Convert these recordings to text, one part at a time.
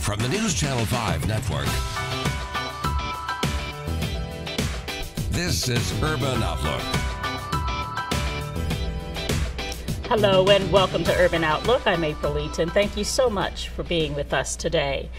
from the News Channel 5 network. This is Urban Outlook. Hello and welcome to Urban Outlook. I'm April Eaton. Thank you so much for being with us today.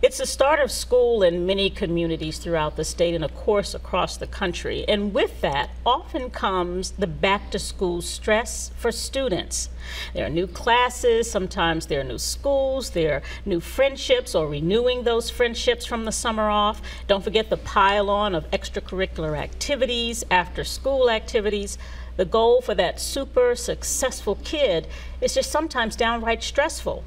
It's the start of school in many communities throughout the state and of course across the country. And with that often comes the back to school stress for students. There are new classes, sometimes there are new schools, there are new friendships or renewing those friendships from the summer off. Don't forget the pile on of extracurricular activities, after school activities. The goal for that super successful kid is just sometimes downright stressful.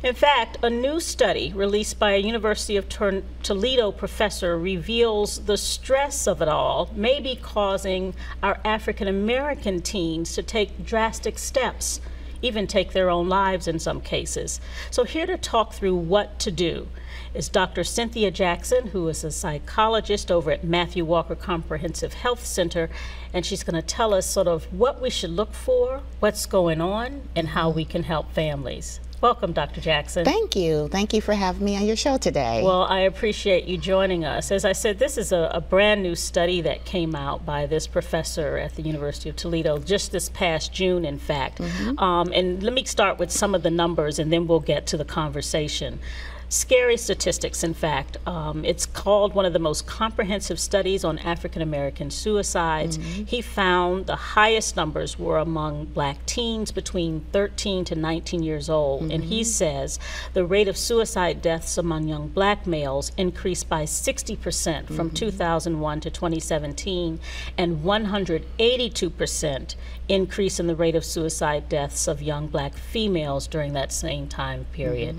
In fact, a new study released by a University of Toledo professor reveals the stress of it all may be causing our African American teens to take drastic steps, even take their own lives in some cases. So here to talk through what to do is Dr. Cynthia Jackson, who is a psychologist over at Matthew Walker Comprehensive Health Center, and she's going to tell us sort of what we should look for, what's going on, and how we can help families. Welcome, Dr. Jackson. Thank you. Thank you for having me on your show today. Well, I appreciate you joining us. As I said, this is a brand new study that came out by this professor at the University of Toledo just this past June, in fact. And let me start with some of the numbers and then we'll get to the conversation. Scary statistics, in fact. It's called one of the most comprehensive studies on African American suicides. He found the highest numbers were among black teens between 13 to 19 years old. And he says the rate of suicide deaths among young black males increased by 60% from 2001 to 2017, and 182% increase in the rate of suicide deaths of young black females during that same time period.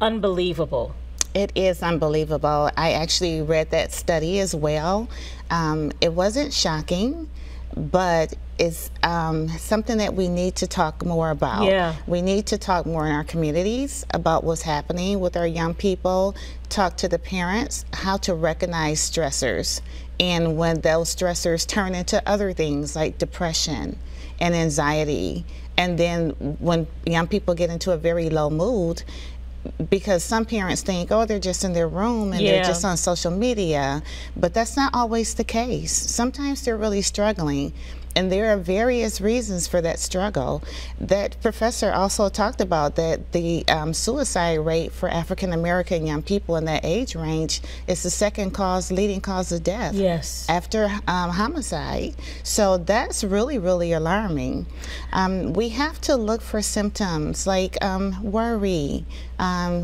Unbelievable. It is unbelievable. I actually read that study as well. It wasn't shocking, but it's something that we need to talk more about. Yeah. We need to talk more in our communities about what's happening with our young people, talk to the parents, how to recognize stressors, and when those stressors turn into other things like depression and anxiety. And then when young people get into a very low mood, because some parents think, oh, they're just in their room and they're just on social media, but that's not always the case. Sometimes they're really struggling, and there are various reasons for that struggle. That professor also talked about that the suicide rate for African American young people in that age range is the second leading cause of death after homicide. So that's really, really alarming. We have to look for symptoms like worry,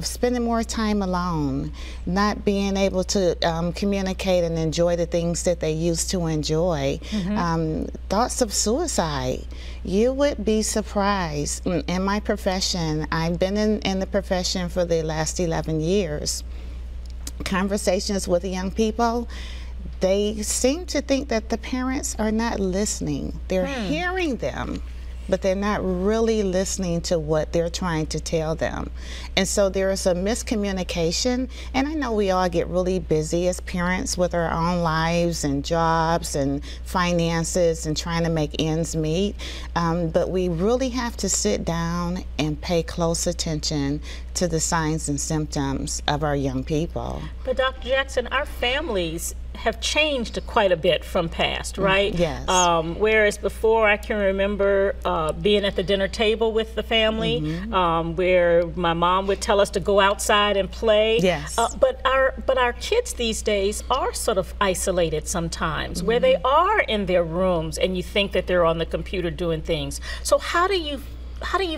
spending more time alone, not being able to communicate and enjoy the things that they used to enjoy, thoughts of suicide. You would be surprised. In my profession, I've been in the profession for the last 11 years. Conversations with the young people, they seem to think that the parents are not listening. They're hearing them, but they're not really listening to what they're trying to tell them. And so there is a miscommunication, and I know we all get really busy as parents with our own lives and jobs and finances and trying to make ends meet, but we really have to sit down and pay close attention to the signs and symptoms of our young people. But Dr. Jackson, our families have changed quite a bit from past, right? Yes. Whereas before, I can remember being at the dinner table with the family, where my mom would tell us to go outside and play. Yes. But our kids these days are sort of isolated sometimes, where they are in their rooms, and you think that they're on the computer doing things. So how do you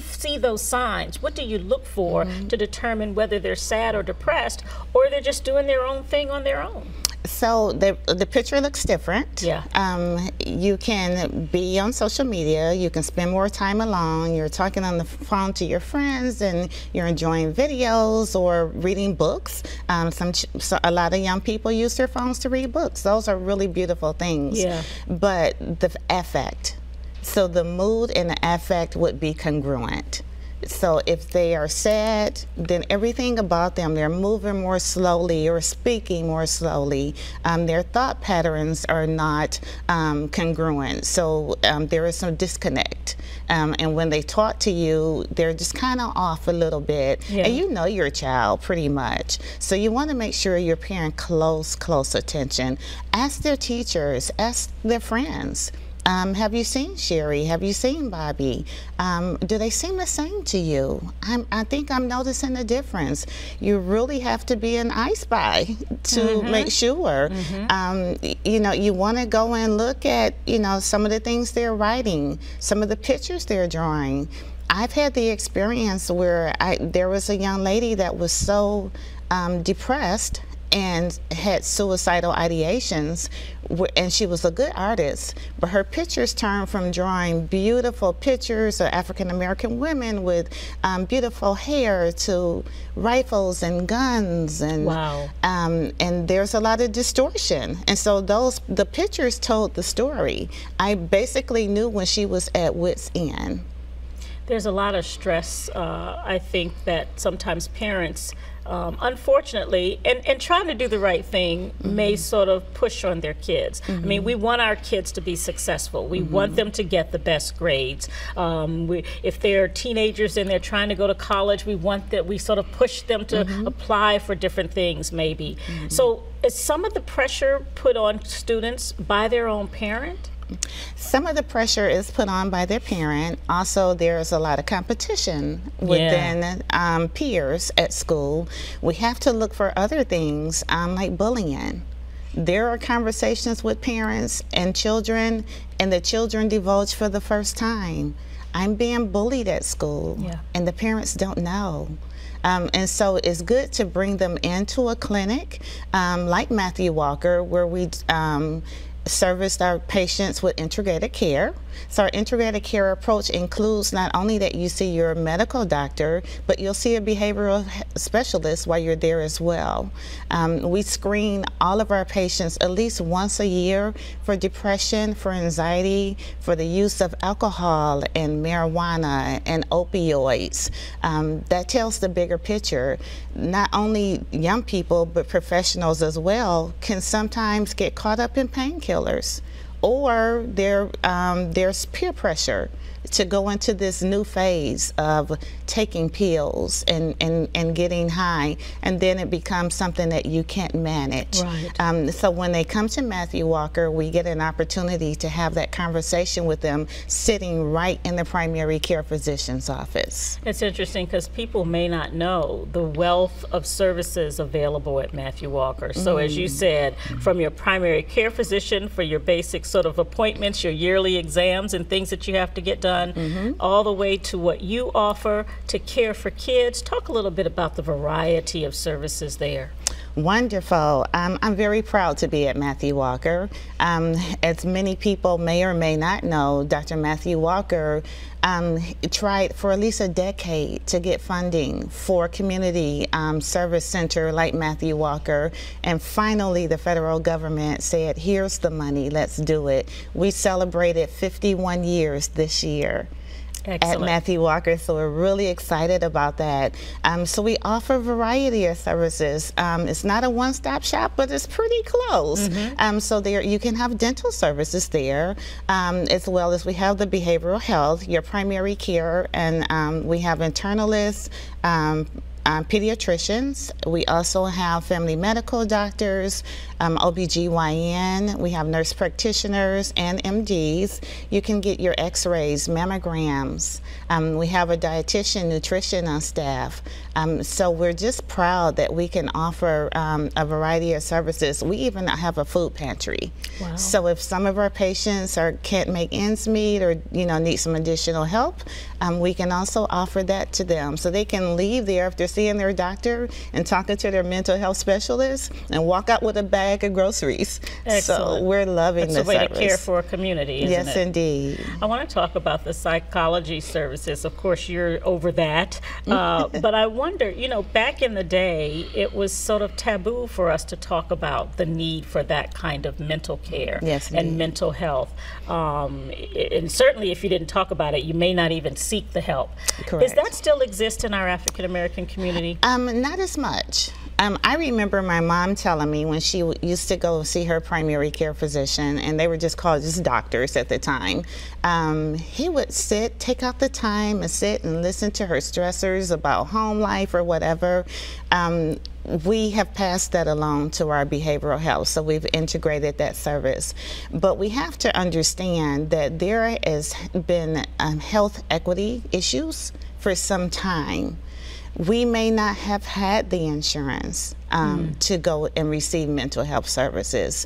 see those signs? What do you look for to determine whether they're sad or depressed, or they're just doing their own thing on their own? So the picture looks different. You can be on social media, you can spend more time alone, you're talking on the phone to your friends, and you're enjoying videos or reading books. So a lot of young people use their phones to read books. Those are really beautiful things. But the affect, so the mood and the affect would be congruent. So if they are sad, then everything about them, they're moving more slowly or speaking more slowly. Their thought patterns are not congruent. So there is some disconnect. And when they talk to you, they're just kind of off a little bit. Yeah. And you know your child pretty much. So you want to make sure you're paying close attention. Ask their teachers, ask their friends. Have you seen Sherry? Have you seen Bobby? Do they seem the same to you? I think I'm noticing a difference. You really have to be an I Spy to make sure. You know, you want to go and look at, you know, some of the things they're writing, some of the pictures they're drawing. I've had the experience where there was a young lady that was so depressed and had suicidal ideations, and she was a good artist, but her pictures turned from drawing beautiful pictures of African American women with beautiful hair to rifles and guns, and wow. And there's a lot of distortion, and so the pictures told the story. I basically knew when she was at wit's end. There's a lot of stress, I think, that sometimes parents, unfortunately, and trying to do the right thing, may sort of push on their kids. I mean, we want our kids to be successful. We want them to get the best grades. If they're teenagers and they're trying to go to college, we sort of push them to apply for different things, maybe. So is some of the pressure put on students by their own parent? Some of the pressure is put on by their parent. Also, there's a lot of competition within peers at school. We have to look for other things like bullying. There are conversations with parents and children, and the children divulge for the first time, I'm being bullied at school, and the parents don't know. And so it's good to bring them into a clinic like Matthew Walker, where we serviced our patients with integrated care. So our integrated care approach includes not only that you see your medical doctor, but you'll see a behavioral specialist while you're there as well. We screen all of our patients at least once a year for depression, for anxiety, for the use of alcohol and marijuana and opioids. That tells the bigger picture. Not only young people, but professionals as well can sometimes get caught up in painkillers, or there's peer pressure to go into this new phase of taking pills and getting high, and then it becomes something that you can't manage. Right. So when they come to Matthew Walker, we get an opportunity to have that conversation with them sitting right in the primary care physician's office. It's interesting because people may not know the wealth of services available at Matthew Walker. So as you said, from your primary care physician for your basic sort of appointments, your yearly exams and things that you have to get done, all the way to what you offer to care for kids. Talk a little bit about the variety of services there. Wonderful. I'm very proud to be at Matthew Walker. As many people may or may not know, Dr. Matthew Walker tried for at least a decade to get funding for a community service center like Matthew Walker, and finally the federal government said, here's the money, let's do it. We celebrated 51 years this year. Excellent. At Matthew Walker, so we're really excited about that. So we offer a variety of services. It's not a one-stop shop, but it's pretty close. So there, you can have dental services there, as well as we have the behavioral health, your primary care, and we have internalists, pediatricians. We also have family medical doctors, OBGYN. We have nurse practitioners and MDs. You can get your x-rays, mammograms. We have a dietitian, nutrition on staff. So we're just proud that we can offer a variety of services. We even have a food pantry. Wow. So if some of our patients can't make ends meet, or need some additional help, we can also offer that to them. So they can leave there after seeing their doctor and talking to their mental health specialist and walk out with a bag of groceries. Excellent. So we're loving this service. It's a way to care for a community, isn't it? Yes, indeed. I want to talk about the psychology services. Of course, you're over that. But I wonder, back in the day, it was sort of taboo for us to talk about the need for that kind of mental care and mental health. And certainly if you didn't talk about it, you may not even seek the help. Correct. Does that still exist in our African American community? Not as much. I remember my mom telling me when she used to go see her primary care physician, and they were just called just doctors at the time. He would take out the time and sit and listen to her stressors about home life or whatever. We have passed that along to our behavioral health, so we've integrated that service. But we have to understand that there has been health equity issues for some time. We may not have had the insurance to go and receive mental health services.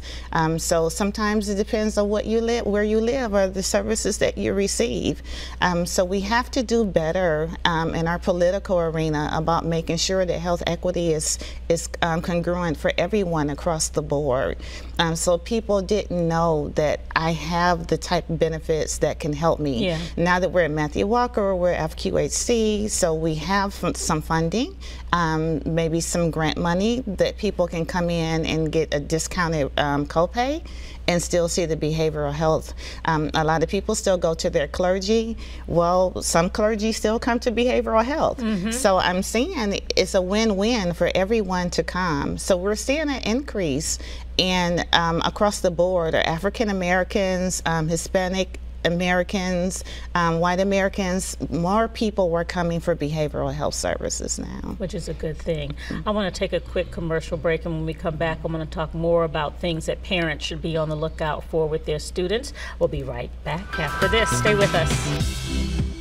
So sometimes it depends on where you live, or the services that you receive. So we have to do better in our political arena about making sure that health equity is congruent for everyone across the board. So people didn't know that I have the type of benefits that can help me. Yeah. Now that we're at Matthew Walker, we're at FQHC, so we have some funding, maybe some grant money that people can come in and get a discounted copay and still see the behavioral health. A lot of people still go to their clergy. Well, some clergy still come to behavioral health. So I'm seeing it's a win-win for everyone to come. So we're seeing an increase in across the board, African Americans, Hispanic Americans, white Americans, more people were coming for behavioral health services now. Which is a good thing. I want to take a quick commercial break, and when we come back, I'm going to talk more about things that parents should be on the lookout for with their students. We'll be right back after this. Stay with us.